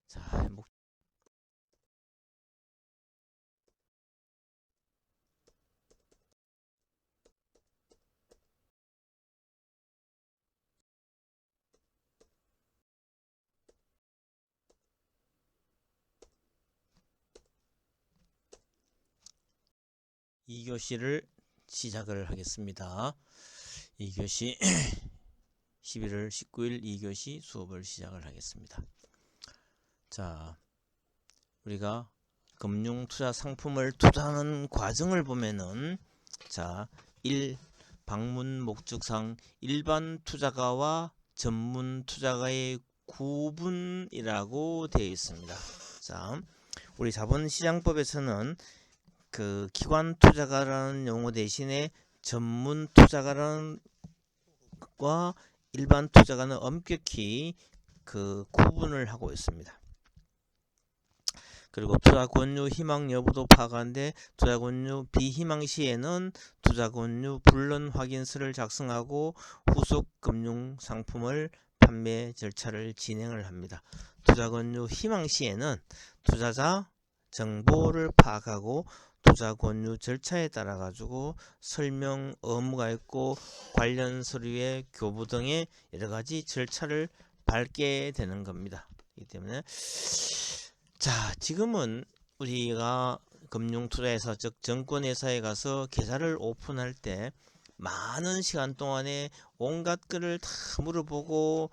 자, 이 교시를 시작을 하겠습니다. 2교시 11월 19일 2교시 수업을 시작을 하겠습니다. 자, 우리가 금융투자 상품을 투자하는 과정을 보면은 자, 1. 방문 목적상 일반 투자가와 전문 투자가의 구분이라고 되어 있습니다. 자, 우리 자본시장법에서는 그 기관 투자가라는 용어 대신에 전문 투자가라는 과 일반 투자가는 엄격히 그 구분을 하고 있습니다. 그리고 투자 권유 희망 여부도 파악하는데 투자 권유 비희망 시에는 투자 권유 불론 확인서를 작성하고 후속 금융 상품을 판매 절차를 진행을 합니다. 투자 권유 희망 시에는 투자자 정보를 파악하고 투자 권유 절차에 따라 가지고 설명 의무가 있고 관련 서류의 교부 등의 여러 가지 절차를 밟게 되는 겁니다. 이 때문에 자, 지금은 우리가 금융투자회사 즉 증권회사에 가서 계좌를 오픈할 때 많은 시간 동안에 온갖 것을 다 물어보고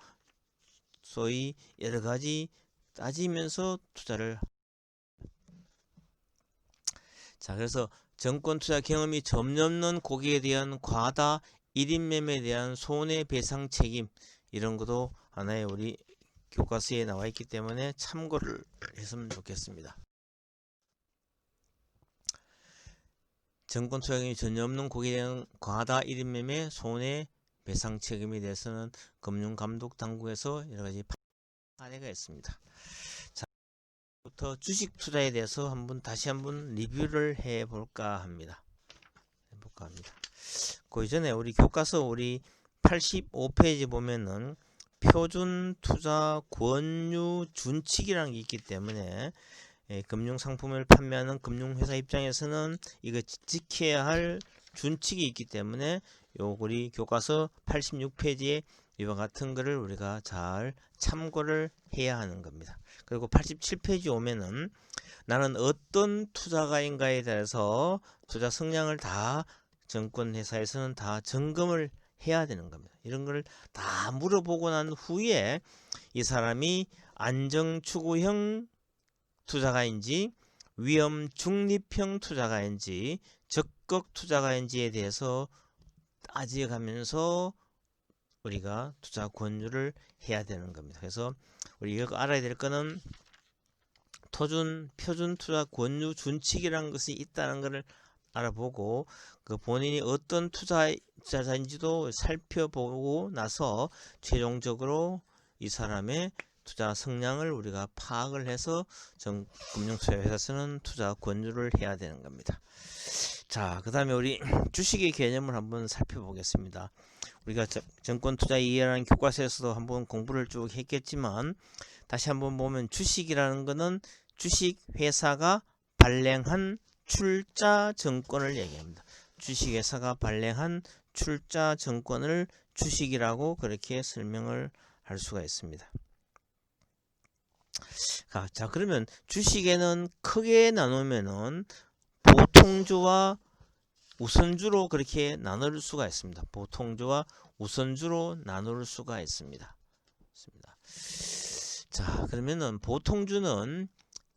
소위 여러 가지 따지면서 투자를 자, 그래서 정권 투자 경험이 점없는 고객에 대한 과다 1인 매매에 대한 손해배상 책임 이런 것도 하나의 우리 교과서에 나와 있기 때문에 참고를 했으면 좋겠습니다. 정권 투자 경험이 전혀 없는 고객에 대한 과다 1인 매매 손해배상 책임에 대해서는 금융감독당국에서 여러가지 사례가 있습니다. 부터 주식 투자에 대해서 다시 한번 리뷰를 해볼까 합니다. 그 이전에 우리 교과서 우리 85페이지 보면은 표준 투자 권유 준칙이라는 게 있기 때문에 금융 상품을 판매하는 금융회사 입장에서는 이거 지켜야 할 준칙이 있기 때문에 요 우리 교과서 86페이지에 이와 같은 거를 우리가 잘 참고를 해야 하는 겁니다. 그리고 87페이지 오면은 나는 어떤 투자가인가에 대해서 투자 성향을 다 증권회사에서는 다 점검을 해야 되는 겁니다. 이런 걸 다 물어보고 난 후에 이 사람이 안정추구형 투자가인지 위험 중립형 투자가인지 적극 투자가인지에 대해서 따져가면서 우리가 투자 권유를 해야 되는 겁니다. 그래서 우리 이거 알아야 될 거는 표준 투자 권유 준칙이라는 것이 있다는 것을 알아보고 그 본인이 어떤 투자자인지도 살펴보고 나서 최종적으로 이 사람의 투자 성향을 우리가 파악을 해서 금융투자회사에서는 투자 권유를 해야 되는 겁니다. 자, 그 다음에 우리 주식의 개념을 한번 살펴보겠습니다. 우리가 정권투자 이해라는 교과서에서도 한번 공부를 쭉 했겠지만 다시 한번 보면 주식이라는 것은 주식회사가 발행한 출자 증권을 얘기합니다. 주식회사가 발행한 출자 증권을 주식이라고 그렇게 설명을 할 수가 있습니다. 자, 그러면 주식에는 크게 나누면은 보통주와 우선주로 그렇게 나눌 수가 있습니다. 보통주와 우선주로 나눌 수가 있습니다. 자, 그러면은 보통주는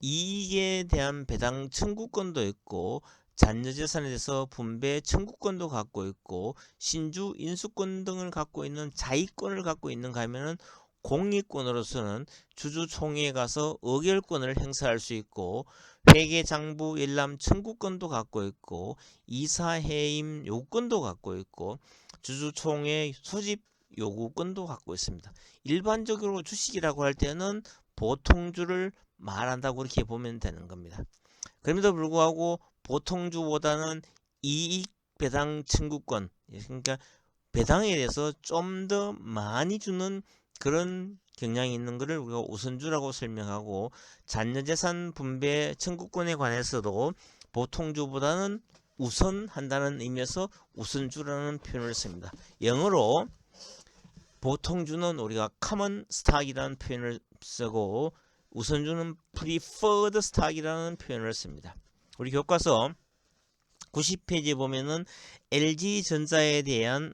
이익에 대한 배당 청구권도 있고 잔여재산에 대해서 분배 청구권도 갖고 있고 신주 인수권 등을 갖고 있는 자의권을 갖고 있는가 하면은 공익권으로서는 주주총회에 가서 의결권을 행사할 수 있고 회계장부 열람 청구권도 갖고 있고 이사해임 요건도 갖고 있고 주주총회 소집 요구권도 갖고 있습니다. 일반적으로 주식이라고 할 때는 보통주를 말한다고 그렇게 보면 되는 겁니다. 그럼에도 불구하고 보통주보다는 이익 배당 청구권, 그러니까 배당에 대해서 좀 더 많이 주는 그런 경향이 있는 것을 우리가 우선주라고 설명하고, 잔여재산 분배 청구권에 관해서도 보통주보다는 우선한다는 의미에서 우선주라는 표현을 씁니다. 영어로 보통주는 우리가 common stock이라는 표현을 쓰고 우선주는 preferred stock이라는 표현을 씁니다. 우리 교과서 90페이지에 보면은 LG전자에 대한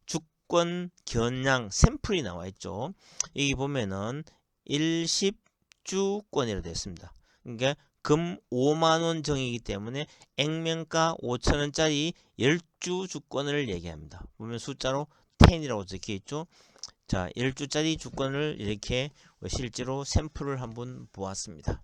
주권 겨냥 샘플이 나와 있죠. 여기 보면은 일십주권이라고 되어 있습니다. 그러니까 금 5만원 정이기 때문에 액면가 5천원짜리 10주 주권을 얘기합니다. 보면 숫자로 10이라고 적혀 있죠. 자, 10주짜리 주권을 이렇게 실제로 샘플을 한번 보았습니다.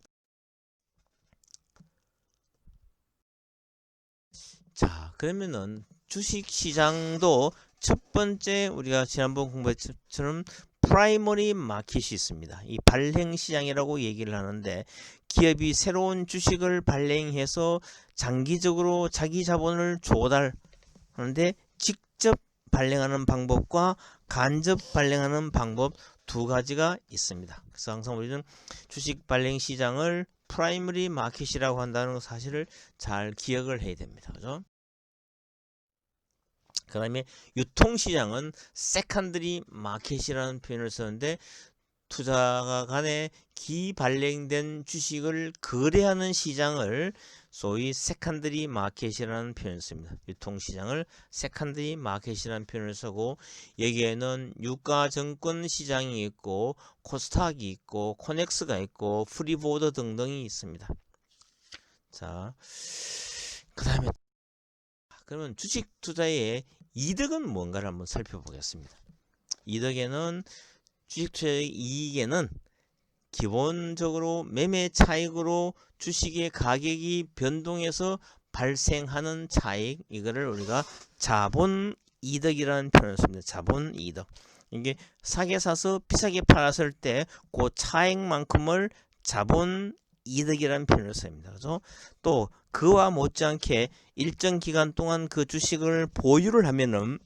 자, 그러면은 주식시장도 첫 번째 우리가 지난번 공부했던 것처럼 프라이머리 마켓이 있습니다. 이 발행시장이라고 얘기를 하는데, 기업이 새로운 주식을 발행해서 장기적으로 자기 자본을 조달하는데 직접 발행하는 방법과 간접 발행하는 방법 두 가지가 있습니다. 그래서 항상 우리는 주식 발행 시장을 프라이머리 마켓이라고 한다는 사실을 잘 기억을 해야 됩니다. 그죠? 그 다음에 유통시장은 세컨더리 마켓이라는 표현을 쓰는데, 투자가 간에 기발행된 주식을 거래하는 시장을 소위 세컨더리 마켓이라는 표현을 씁니다. 유통시장을 세컨더리 마켓이라는 표현을 쓰고, 여기에는 유가증권 시장이 있고 코스닥이 있고 코넥스가 있고 프리보드 등등이 있습니다. 자, 그 다음에 그러면 주식 투자의 이득은 뭔가를 한번 살펴보겠습니다. 이득에는 주식 투자의 이익에는 기본적으로 매매 차익으로 주식의 가격이 변동해서 발생하는 차익, 이거를 우리가 자본 이득이라는 표현을 씁니다. 자본 이득. 이게 싸게 사서 비싸게 팔았을 때 그 차익만큼을 자본 이득이라는 표현을 씁니다. 그래서 또 그와 못지않게 일정 기간 동안 그 주식을 보유를 하면은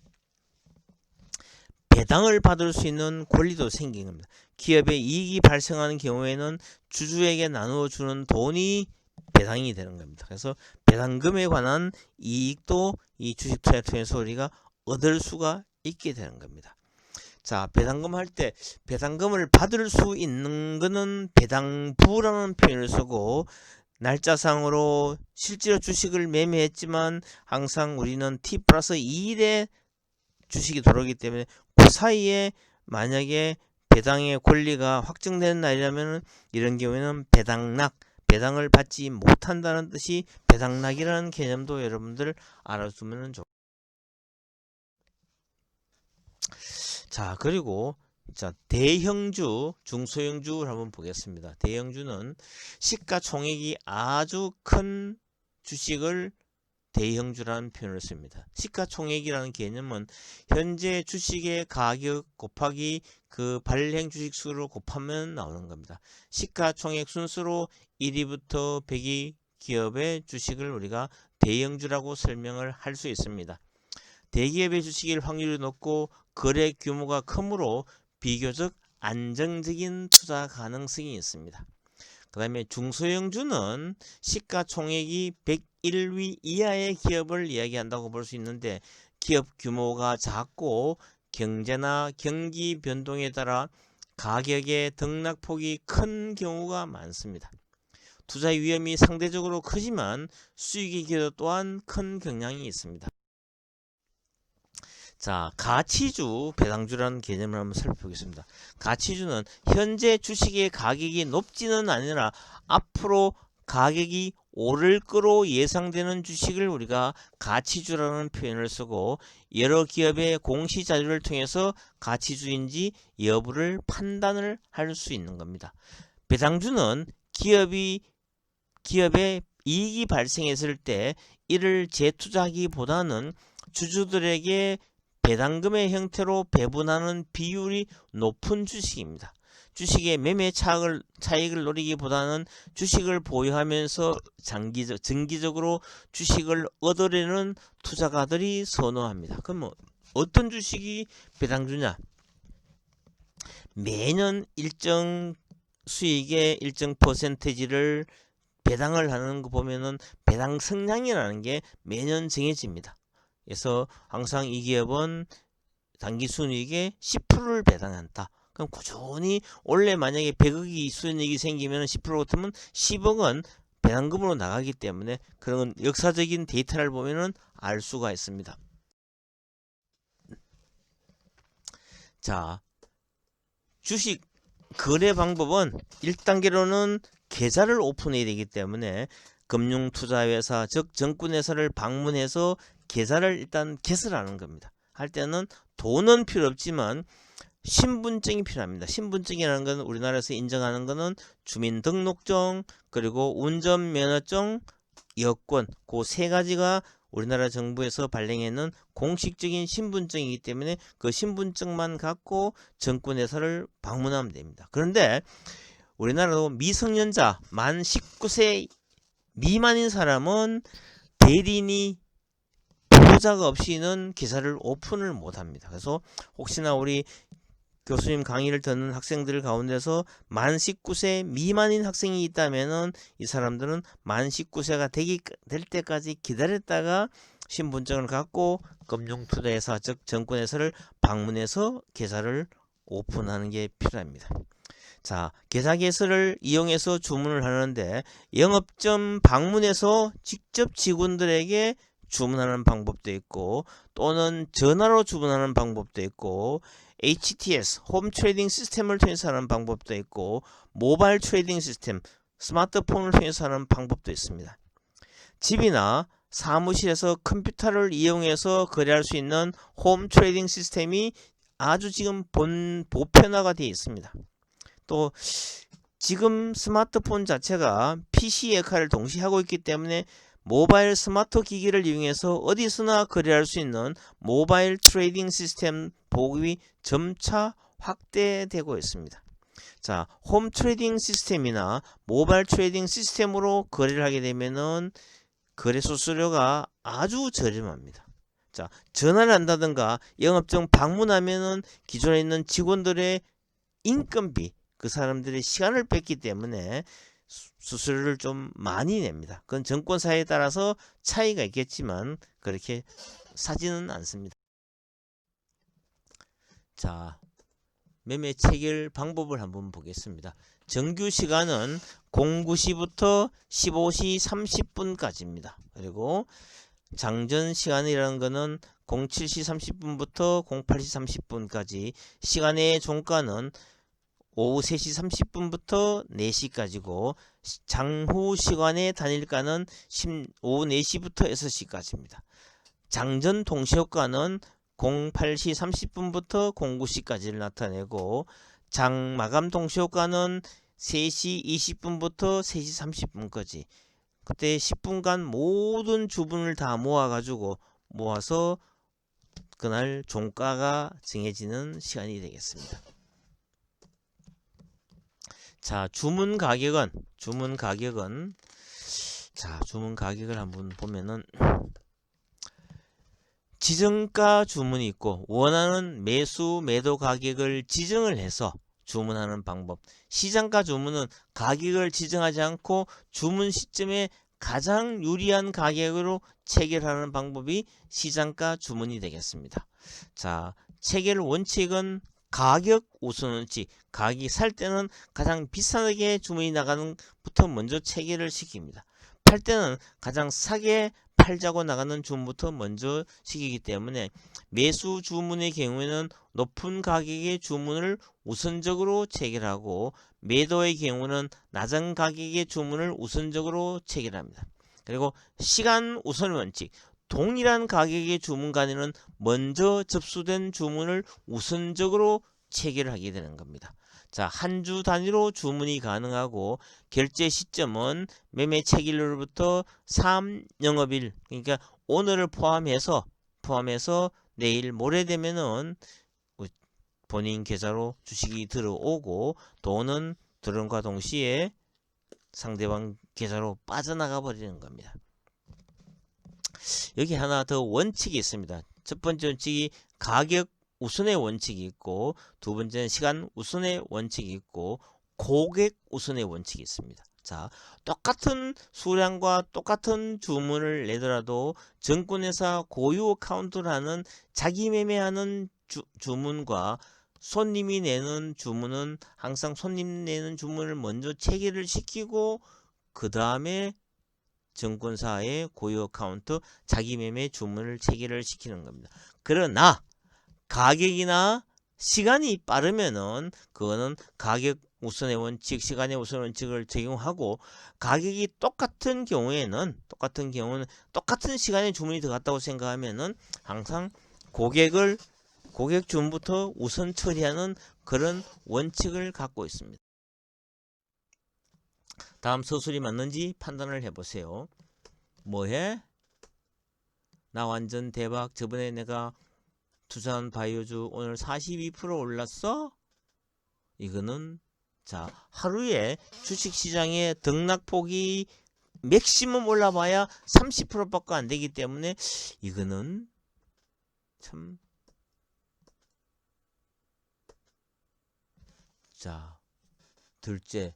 배당을 받을 수 있는 권리도 생긴 겁니다. 기업의 이익이 발생하는 경우에는 주주에게 나누어 주는 돈이 배당이 되는 겁니다. 그래서 배당금에 관한 이익도 이 주식 투자를 통해서 우리가 얻을 수가 있게 되는 겁니다. 자, 배당금 할 때 배당금을 받을 수 있는 거는 배당부라는 표현을 쓰고, 날짜상으로 실제로 주식을 매매했지만 항상 우리는 T+2일에 주식이 들어오기 때문에 그 사이에 만약에 배당의 권리가 확정되는 날이라면 이런 경우에는 배당락, 배당을 받지 못한다는 뜻이 배당락이라는 개념도 여러분들 알아두면 좋습니다. 자, 그리고 자, 대형주, 중소형주를 한번 보겠습니다. 대형주는 시가총액이 아주 큰 주식을 대형주라는 표현을 씁니다. 시가총액이라는 개념은 현재 주식의 가격 곱하기 그 발행 주식 수를 곱하면 나오는 겁니다. 시가총액 순수로 1위부터 100위 기업의 주식을 우리가 대형주라고 설명을 할 수 있습니다. 대기업의 주식일 확률이 높고 거래 규모가 크므로 비교적 안정적인 투자 가능성이 있습니다. 그 다음에 중소형주는 시가총액이 101위 이하의 기업을 이야기한다고 볼 수 있는데, 기업 규모가 작고 경제나 경기 변동에 따라 가격의 등락폭이 큰 경우가 많습니다. 투자 위험이 상대적으로 크지만 수익의 기여 또한 큰 경향이 있습니다. 자, 가치주, 배당주라는 개념을 한번 살펴보겠습니다. 가치주는 현재 주식의 가격이 높지는 아니라 앞으로 가격이 오를 거로 예상되는 주식을 우리가 가치주라는 표현을 쓰고, 여러 기업의 공시자료를 통해서 가치주인지 여부를 판단을 할 수 있는 겁니다. 배당주는 기업의 이익이 발생했을 때 이를 재투자하기보다는 주주들에게 배당금의 형태로 배분하는 비율이 높은 주식입니다. 주식의 매매 차익을 노리기보다는 주식을 보유하면서 정기적으로 주식을 얻으려는 투자가들이 선호합니다. 그럼 어떤 주식이 배당주냐? 매년 일정 수익의 일정 퍼센티지를 배당을 하는 거 보면은 배당 성량이라는 게 매년 정해집니다. 그래서 항상 이 기업은 당기 순이익의 10%를 배당한다. 그럼 꾸준히 원래 만약에 100억이 순이익이 생기면 10% 같으면 10억은 배당금으로 나가기 때문에 그런 역사적인 데이터를 보면은 알 수가 있습니다. 자, 주식 거래 방법은 1단계로는 계좌를 오픈해야 되기 때문에 금융투자회사 즉 증권회사를 방문해서 계좌를 일단 개설하는 겁니다. 할 때는 돈은 필요 없지만 신분증이 필요합니다. 신분증이라는 건 우리나라에서 인정하는 거는 주민등록증 그리고 운전면허증 여권 그 세 가지가 우리나라 정부에서 발행해놓은 공식적인 신분증이기 때문에 그 신분증만 갖고 증권회사를 방문하면 됩니다. 그런데 우리나라도 미성년자 만 19세 미만인 사람은 대리인이 보호자가 없이는 계좌를 오픈을 못합니다. 그래서 혹시나 우리 교수님 강의를 듣는 학생들 가운데서 만 19세 미만인 학생이 있다면은 이 사람들은 만 19세가 될 때까지 기다렸다가 신분증을 갖고 금융투자회사 즉 증권회사를 방문해서 계좌를 오픈하는 게 필요합니다. 자, 계좌 개설을 이용해서 주문을 하는데 영업점 방문해서 직접 직원들에게 주문하는 방법도 있고 또는 전화로 주문하는 방법도 있고 HTS, 홈 트레이딩 시스템을 통해서 하는 방법도 있고 모바일 트레이딩 시스템, 스마트폰을 통해서 하는 방법도 있습니다. 집이나 사무실에서 컴퓨터를 이용해서 거래할 수 있는 홈 트레이딩 시스템이 아주 지금 보편화가 되어 있습니다. 또 지금 스마트폰 자체가 PC 역할을 동시에 하고 있기 때문에 모바일 스마트 기기를 이용해서 어디서나 거래할 수 있는 모바일 트레이딩 시스템 보급이 점차 확대되고 있습니다. 자, 홈 트레이딩 시스템이나 모바일 트레이딩 시스템으로 거래를 하게 되면은 거래 수수료가 아주 저렴합니다. 자, 전화를 한다든가 영업증 방문하면은 기존에 있는 직원들의 인건비, 그 사람들의 시간을 뺐기 때문에 수수료를 좀 많이 냅니다. 그건 증권사에 따라서 차이가 있겠지만 그렇게 사지는 않습니다. 자, 매매 체결 방법을 한번 보겠습니다. 정규 시간은 09시부터 15시 30분까지입니다. 그리고 장전 시간이라는 거는 07시 30분부터 08시 30분까지 시간의 종가는 오후 3시 30분부터 4시까지고 장후 시간의 단일가는 오후 4시부터 6시까지입니다. 장전 동시효과는 08시 30분부터 09시까지를 나타내고 장 마감 동시효과는 3시 20분부터 3시 30분까지 그때 10분간 모든 주문을 다 모아서 그날 종가가 정해지는 시간이 되겠습니다. 자, 주문 가격을 한번 보면은 지정가 주문이 있고 원하는 매수 매도 가격을 지정을 해서 주문하는 방법. 시장가 주문은 가격을 지정하지 않고 주문 시점에 가장 유리한 가격으로 체결하는 방법이 시장가 주문이 되겠습니다. 자, 체결 원칙은 가격 우선 원칙. 가격이 살 때는 가장 비싸게 주문이 나가는 부터 먼저 체결을 시킵니다. 팔 때는 가장 싸게 팔자고 나가는 주문부터 먼저 시키기 때문에 매수 주문의 경우에는 높은 가격의 주문을 우선적으로 체결하고 매도의 경우는 낮은 가격의 주문을 우선적으로 체결합니다. 그리고 시간 우선 원칙. 동일한 가격의 주문간에는 먼저 접수된 주문을 우선적으로 체결하게 되는 겁니다. 자, 한 주 단위로 주문이 가능하고 결제 시점은 매매 체결로부터 3영업일 그러니까 오늘을 포함해서 내일 모레 되면은 본인 계좌로 주식이 들어오고 돈은 들어온과 동시에 상대방 계좌로 빠져나가 버리는 겁니다. 여기 하나 더 원칙이 있습니다. 첫 번째 원칙이 가격 우선의 원칙이 있고, 두 번째는 시간 우선의 원칙이 있고, 고객 우선의 원칙이 있습니다. 자, 똑같은 수량과 똑같은 주문을 내더라도 증권회사 고유 어카운트라는 자기 매매하는 주문과 손님이 내는 주문은 항상 손님 내는 주문을 먼저 체결을 시키고 그 다음에 증권사의 고유 어카운트 자기 매매 주문을 체결을 시키는 겁니다. 그러나 가격이나 시간이 빠르면은 그거는 가격 우선의 원칙, 시간의 우선 원칙을 적용하고, 가격이 똑같은 경우는 똑같은 시간에 주문이 들어갔다고 생각하면은 항상 고객 주문부터 우선 처리하는 그런 원칙을 갖고 있습니다. 다음 서술이 맞는지 판단을 해보세요. 뭐해? 나 완전 대박. 저번에 내가 투자한 바이오주 오늘 42% 올랐어? 이거는 자, 하루에 주식시장의 등락폭이 맥시멈 올라봐야 30%밖에 안 되기 때문에 이거는 참, 자, 둘째,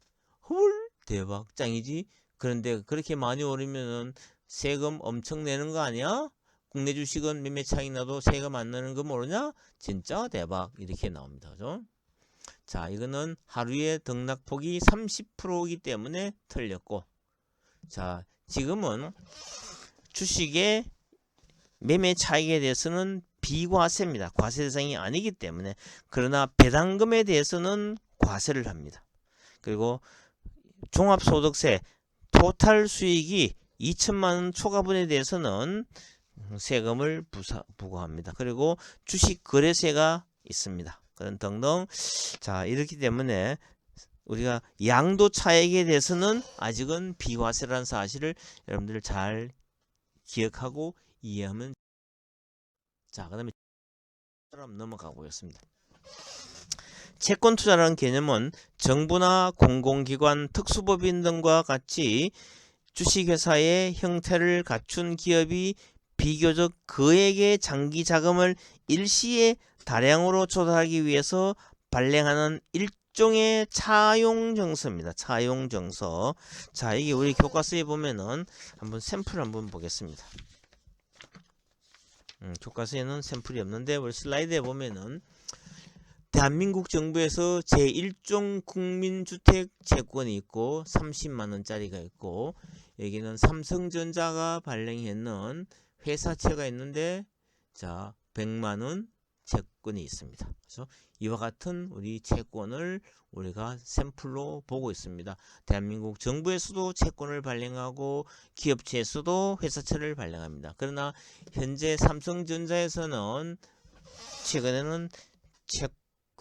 헐 대박 짱이지. 그런데 그렇게 많이 오르면은 세금 엄청 내는 거 아니야? 국내 주식은 매매 차익 나도 세금 안 내는 거 모르냐? 진짜 대박. 이렇게 나옵니다. 그죠? 자, 이거는 하루의 등락폭이 30%이기 때문에 틀렸고, 자, 지금은 주식의 매매 차익에 대해서는 비과세입니다. 과세 대상이 아니기 때문에. 그러나 배당금에 대해서는 과세를 합니다. 그리고 종합소득세 토탈 수익이 2천만 원 초과분에 대해서는 세금을 부과합니다. 그리고 주식 거래세가 있습니다. 그런 등등. 자, 이렇기 때문에 우리가 양도 차익에 대해서는 아직은 비과세라는 사실을 여러분들 잘 기억하고 이해하면. 자, 그 다음에 넘어가 보겠습니다. 채권 투자라는 개념은 정부나 공공기관, 특수법인 등과 같이 주식회사의 형태를 갖춘 기업이 비교적 거액의 장기 자금을 일시에 다량으로 조달하기 위해서 발행하는 일종의 차용 정서입니다. 차용 정서. 자, 이게 우리 교과서에 보면은 한번 샘플 한번 보겠습니다. 교과서에는 샘플이 없는데 우리 슬라이드에 보면은 대한민국 정부에서 제1종 국민주택 채권이 있고 30만원짜리가 있고, 여기는 삼성전자가 발행했는 회사채가 있는데, 자, 100만원 채권이 있습니다. 그래서 이와 같은 우리 채권을 우리가 샘플로 보고 있습니다. 대한민국 정부에서도 채권을 발행하고 기업체에서도 회사채를 발행합니다. 그러나 현재 삼성전자에서는 최근에는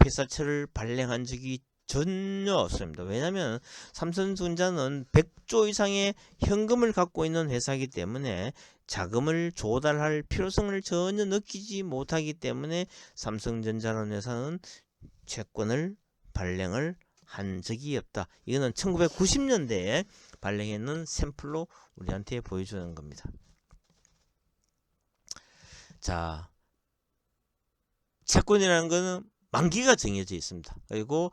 회사채를 발행한 적이 전혀 없습니다. 왜냐하면 삼성전자는 100조 이상의 현금을 갖고 있는 회사이기 때문에 자금을 조달할 필요성을 전혀 느끼지 못하기 때문에 삼성전자라는 회사는 채권을 발행을 한 적이 없다. 이거는 1990년대에 발행했는 샘플로 우리한테 보여주는 겁니다. 자, 채권이라는 것은 만기가 정해져 있습니다. 그리고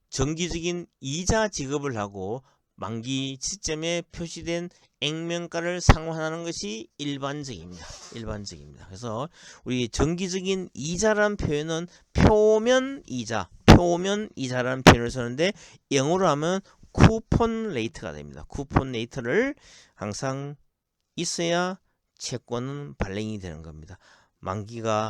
정기적인 이자 지급을 하고 만기 시점에 표시된 액면가를 상환하는 것이 일반적입니다. 그래서 우리 정기적인 이자라는 표현은 표면이자라는 표현을 쓰는데 영어로 하면 쿠폰 레이트가 됩니다. 쿠폰 레이트를 항상 있어야 채권은 발행이 되는 겁니다.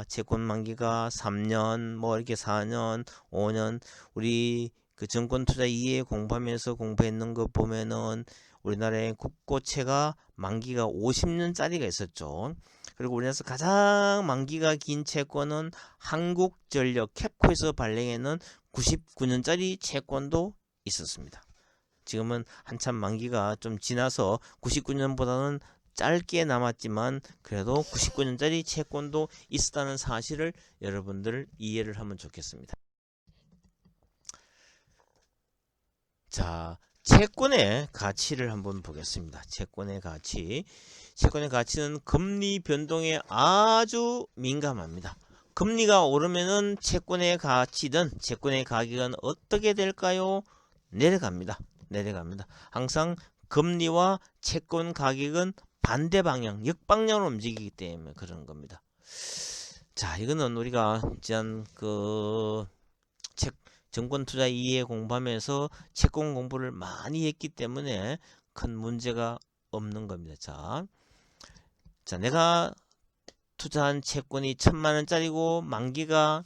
채권 만기가 3년, 뭐 이렇게 4년, 5년, 우리 그 증권 투자 이해 공부하면서 공부했는 거 보면은 우리나라의 국고채가 만기가 50년짜리가 있었죠. 그리고 우리나라에서 가장 만기가 긴 채권은 한국전력 캡코에서 발행했는 99년짜리 채권도 있었습니다. 지금은 한참 만기가 좀 지나서 99년보다는 짧게 남았지만 그래도 99년짜리 채권도 있었다는 사실을 여러분들 이해를 하면 좋겠습니다. 자, 채권의 가치를 한번 보겠습니다. 채권의 가치는 금리 변동에 아주 민감합니다. 금리가 오르면은 채권의 가치든 채권의 가격은 어떻게 될까요? 내려갑니다. 내려갑니다. 항상 금리와 채권 가격은 반대 방향, 역방향으로 움직이기 때문에 그런 겁니다. 자, 이거는 우리가 지난 정권 투자 이해 공부하면서 채권 공부를 많이 했기 때문에 큰 문제가 없는 겁니다. 자, 내가 투자한 채권이 1000만원짜리고 만기가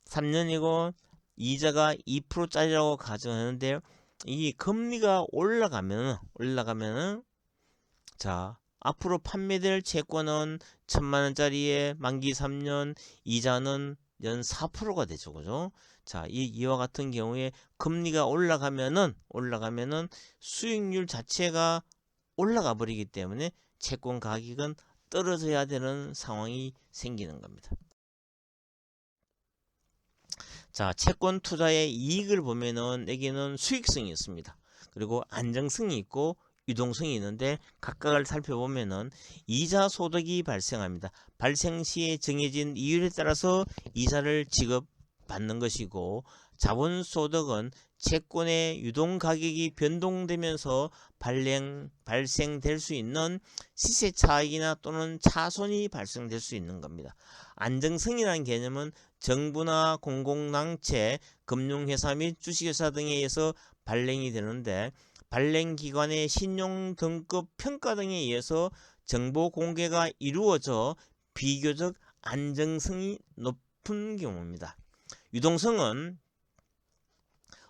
3년이고 이자가 2%짜리라고 가정하는데 이 금리가 올라가면은 자, 앞으로 판매될 채권은 1000만원짜리에 만기 3년, 이자는 연 4%가 되죠. 그죠? 자, 이와 같은 경우에 금리가 올라가면은 수익률 자체가 올라가 버리기 때문에 채권 가격은 떨어져야 되는 상황이 생기는 겁니다. 자, 채권 투자의 이익을 보면은 여기는 수익성이 있습니다. 그리고 안정성이 있고 유동성이 있는데 각각을 살펴보면은 이자 소득이 발생합니다. 발생 시에 정해진 이율에 따라서 이자를 지급받는 것이고, 자본 소득은 채권의 유동 가격이 변동되면서 발생될 수 있는 시세 차익이나 또는 차손이 발생될 수 있는 겁니다. 안정성이라는 개념은 정부나 공공단체, 금융회사 및 주식회사 등에 의해서 발행이 되는데, 발행기관의 신용등급 평가 등에 의해서 정보 공개가 이루어져 비교적 안정성이 높은 경우입니다. 유동성은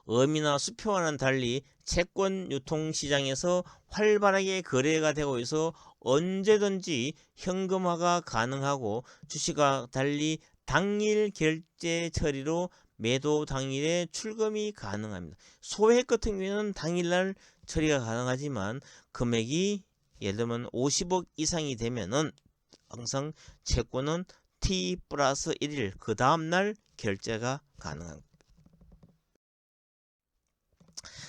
어미나 수표와는 달리 채권 유통시장에서 활발하게 거래가 되고 있어 언제든지 현금화가 가능하고, 주식과 달리 당일 결제 처리로 매도 당일에 출금이 가능합니다. 소액 같은 경우에는 당일날 처리가 가능하지만 금액이 예를 들면 50억 이상이 되면은 항상 채권은 T 플러스 1일 그 다음날 결제가 가능합니다.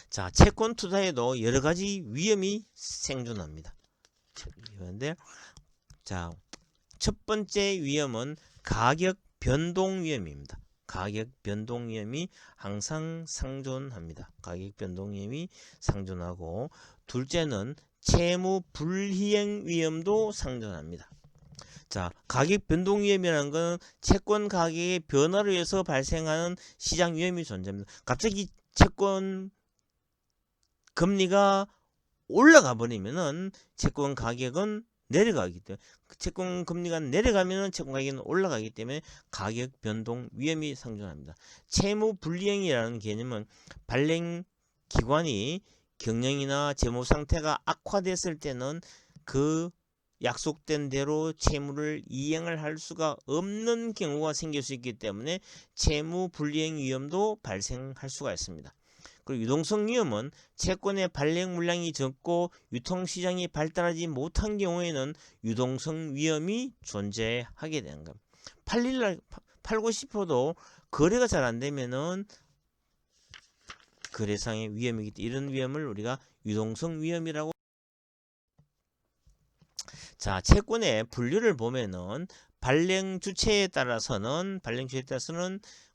자, 채권 투자에도 여러 가지 위험이 생존합니다. 그런데 자, 첫 번째 위험은 가격 변동 위험입니다. 가격 변동 위험이 항상 상존합니다. 가격 변동 위험이 상존하고, 둘째는 채무 불이행 위험도 상존합니다. 자, 가격 변동 위험이라는 것은 채권 가격의 변화로 해서 발생하는 시장 위험이 존재합니다. 갑자기 채권 금리가 올라가 버리면은 채권 가격은 내려가기 때문에, 채권 금리가 내려가면은 채권 가격은 올라가기 때문에 가격 변동 위험이 상존합니다. 채무 불이행이라는 개념은 발행 기관이 경영이나 재무 상태가 악화됐을 때는 그 약속된 대로 채무를 이행을 할 수가 없는 경우가 생길 수 있기 때문에 채무 불이행 위험도 발생할 수가 있습니다. 그리고 유동성 위험은 채권의 발행 물량이 적고 유통시장이 발달하지 못한 경우에는 유동성 위험이 존재하게 되는 겁니다. 팔고 싶어도 거래가 잘 안 되면은 거래상의 위험이기 때문에 이런 위험을 우리가 유동성 위험이라고. 자, 채권의 분류를 보면은 발행 주체에 따라서는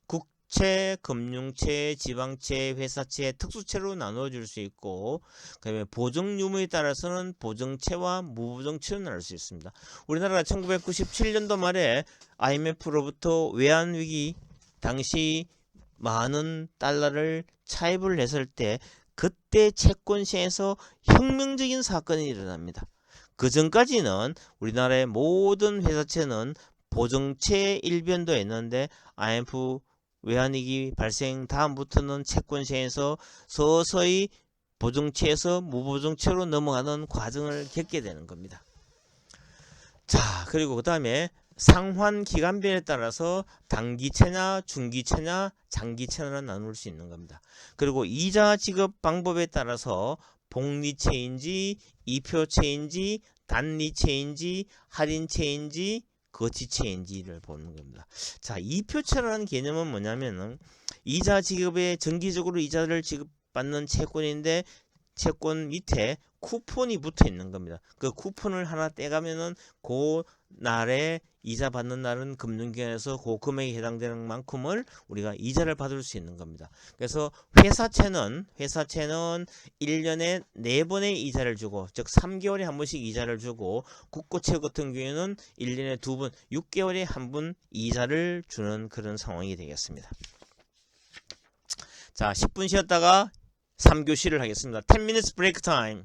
국채, 금융채, 지방채, 회사채, 특수채로 나누어질 수 있고, 그다음에 보증 유무에 따라서는 보증채와 무보증채로 나눌 수 있습니다. 우리나라가 1997년도 말에 IMF로부터 외환위기 당시 많은 달러를 차입을 했을 때 그때 채권시장에서 혁명적인 사건이 일어납니다. 그 전까지는 우리나라의 모든 회사채는 보증채 일변도 했는데 IMF 외환위기 발생 다음부터는 채권시장에서 서서히 보증채에서 무보증채로 넘어가는 과정을 겪게 되는 겁니다. 자, 그리고 그 다음에 상환 기간별에 따라서 단기채나 중기채나 장기채나 나눌 수 있는 겁니다. 그리고 이자 지급 방법에 따라서 복리채인지 이표채인지 단리채인지 할인채인지 거치채인지를 보는 겁니다. 자, 이표채라는 개념은 뭐냐면은 이자 지급에 정기적으로 이자를 지급받는 채권인데 채권 밑에 쿠폰이 붙어 있는 겁니다. 그 쿠폰을 하나 떼가면은 그 날에 이자 받는 날은 금융기관에서 그 금액에 해당되는 만큼을 우리가 이자를 받을 수 있는 겁니다. 그래서 회사채는 1년에 4번의 이자를 주고, 즉 3개월에 한 번씩 이자를 주고, 국고채 같은 경우에는 1년에 2번, 6개월에 한 번 이자를 주는 그런 상황이 되겠습니다. 자, 10분 쉬었다가 3교시를 하겠습니다. 10 minutes break time.